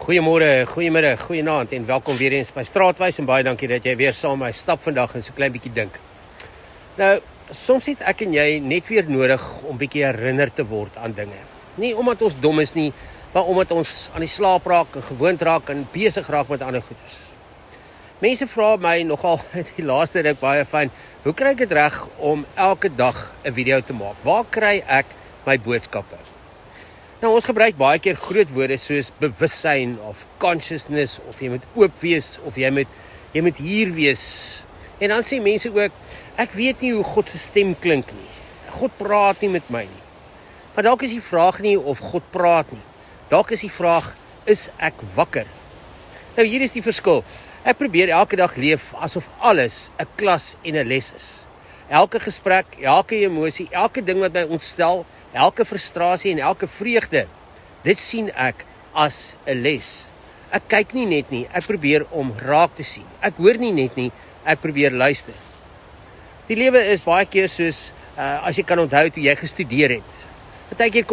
Goeiemôre, goeiemiddag, goeienaand en welkom weer eens by Straatwys en baie dankie dat jy weer saam met my stap vandag en so klein bietjie dink. Nou, soms het ek en jy net weer nodig om bietjie herinner te word aan dinge. Nie omdat ons dom is nie, maar omdat ons aan die slaap raak en gewoond raak en besig raak met ander goeders. Mense vra my nogal die laaste ruk baie fyn, hoe kry ek dit reg om elke dag 'n video te maak? Waar kry ek my boodskappe? Nou ons gebruik baie keer groot woorde soos bewussyn of consciousness of jy moet oop wees of jy moet hier wees. En dan sê mense ook, ek weet nie hoe God se stem klink nie. God praat nie met my nie. Maar dalk is die vraag nie of God praat nie. Dalk is die vraag, is ek wakker? Nou hier is die verskil. Ek probeer elke dag leef asof alles 'n klas en 'n les is. Elke gesprek, elke emosie, elke ding wat my ontstel, elke frustrasie en elke vreugde, dit sien ek as 'n les. Ek kyk nie net nie, ek probeer om raak te sien. Ek hoor nie net nie, ek probeer luister. Die lewe is baie keer soos, as jy kan onthou toe jy gestudeer het. Partykeer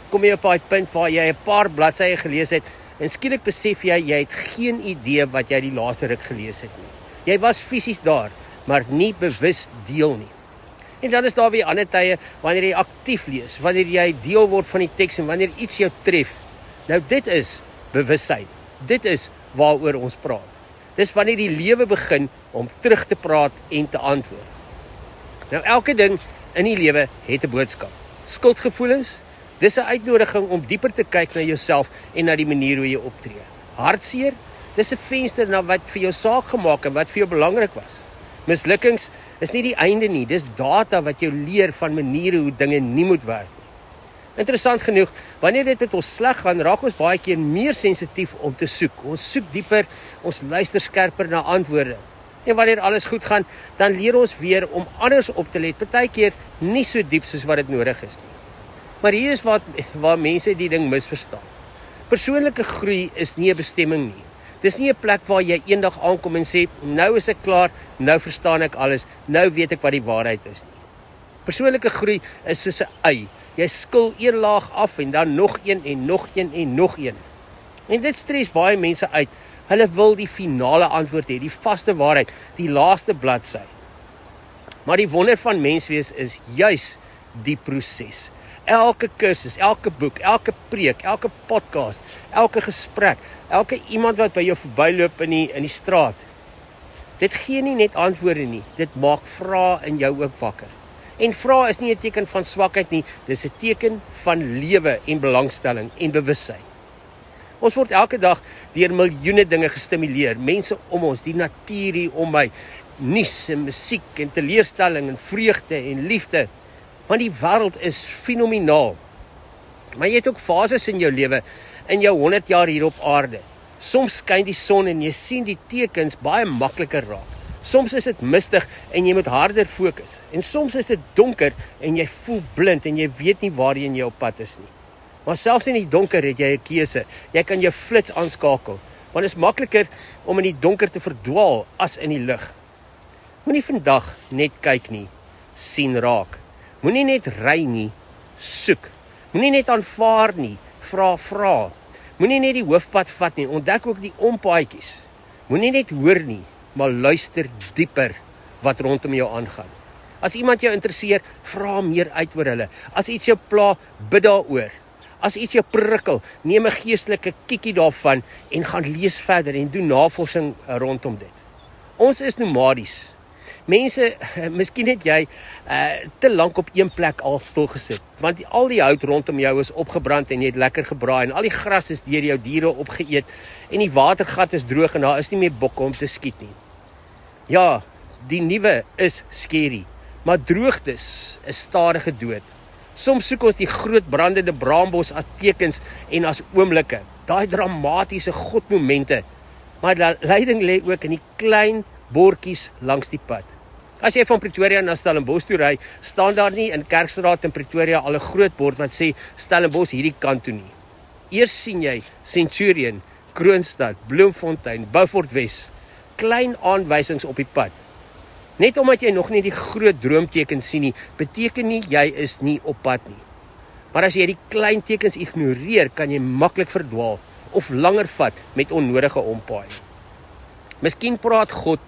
kom jy op 'n punt waar jy 'n paar bladsye gelees het, en skielik besef jy het geen idee wat jy die laaste ruk gelees het nie. Jy was fisies daar, maar nie bewus deel nie. En dan is daar weer ander tye wanneer jy aktief lees, wanneer jy deel word van die teks en wanneer iets jou tref. Nou dit is bewussyn. Dit is waaroor ons praat. Dis wanneer die lewe begin om terug te praat en te antwoord. Nou elke ding in die lewe het 'n boodskap. Skuldgevoelens, dis 'n uitnodiging om dieper te kyk na jouself en na die manier hoe jy optree. Hartseer, dis 'n venster na wat vir jou saak gemaak en wat vir jou belangrik was. Mislukkings is nie die einde nie, dis data wat jou leer van maniere hoe dinge nie moet werk nie. Interessant genoeg, wanneer dit met ons sleg gaan, raak ons baie keer meer sensitief om te soek. Ons soek dieper, ons luister skerper na antwoorde. En wanneer alles goed gaan, dan leer ons weer om anders op te let, partykeer nie so diep soos wat dit nodig is nie. Maar hier is waar mense die ding misverstaan. Persoonlike groei is nie 'n bestemming nie. Dis nie 'n plek waar jy eendag aankom en sê, nou is ek klaar, nou verstaan ek alles, nou weet ek wat die waarheid is nie. Persoonlike groei is soos 'n ei. Jy skil een laag af en dan nog een en nog een en nog een. En dit stres baie mense uit. Hulle wil die finale antwoord hê, die vaste waarheid, die laaste bladsy. Maar die wonder van menswees is juis die proses. Elke kursus, elke boek, elke preek, elke podcast, elke gesprek, elke iemand wat by jou verbyloop in die straat. Dit gee nie net antwoorde nie, dit maak vrae in jou ook wakker. En vrae is nie 'n teken van swakheid nie, dis 'n teken van lewe en belangstelling en bewussyn. Ons word elke dag deur miljoene dinge gestimuleer, mense om ons, die natuur hier om my, nuus en musiek en teleurstelling en vreugde en liefde. Want die wêreld is fenomenaal. Maar jy het ook fases in jou lewe, in jou 100 jaar hier op aarde. Soms skyn die son en jy sien die tekens baie makliker raak. Soms is dit mistig en jy moet harder fokus. En soms is dit donker en jy voel blind en jy weet nie waarheen jy op pad is nie. Maar selfs in die donker het jy 'n keuse. Jy kan jou flits aanskakel. Want dit is makliker om in die donker te verdwaal as in die lig. Moenie vandag net kyk nie, sien raak. Moenie net ry nie, soek. Moenie net aanvaar nie, vra. Moenie net die hoofpad vat nie, ontdek ook die ompaadjies. Moenie net hoor nie, maar luister dieper wat rondom jou aangaan. As iemand jou interesseer, vra meer uit oor hulle. As iets jou pla, bid daaroor. As iets jou prikkel, neem 'n geestelike kiekie daarvan en gaan lees verder en doen navorsing rondom dit. Ons is nomadies. Mense, miskien het jy te lank op een plek al stil gesit, want al die hout rondom jou is opgebrand en jy het lekker gebraai en al die gras is deur jou diere opgeëet en die watergat is droog en daar is nie meer bokke om te skiet nie. Ja, die nuwe is skerry, maar droogtes is stadige dood. Soms soek ons die groot brandende braambos as tekens en as oomblikke, daai dramatiese godmomente, maar die leiding lê ook in die klein bordjies langs die pad. As jy van Pretoria na Stellenbosch toe ry, staan daar nie in Kerkstraat in Pretoria al 'n groot bord wat sê Stellenbosch hierdie kant toe nie. Eers sien jy Centurion, Kroonstad, Bloemfontein, Beaufort Wes, klein aanwysings op die pad. Net omdat jy nog nie die groot droomtekens sien nie, beteken nie jy is nie op pad nie. Maar as jy die klein tekens ignoreer, kan jy maklik verdwaal of langer vat met onnodige ompaaie. Miskien praat God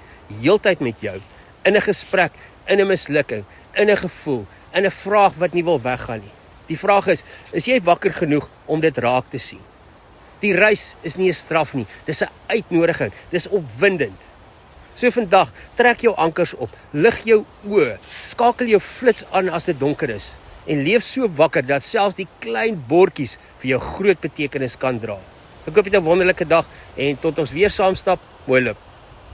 heeltyd met jou, in 'n gesprek, in 'n mislukking, in 'n gevoel, in 'n vraag wat nie wil weggaan nie. Die vraag is jy wakker genoeg om dit raak te sien? Die reis is nie 'n straf nie, dis 'n uitnodiging, dis opwindend. So vandag, trek jou ankers op, lig jou oë, skakel jou flits aan as dit donker is, en leef so wakker dat selfs die klein bordjies vir jou groot betekenis kan dra. Ek hoop jy het 'n wonderlike dag, en tot ons weer saam stap, mooi loop.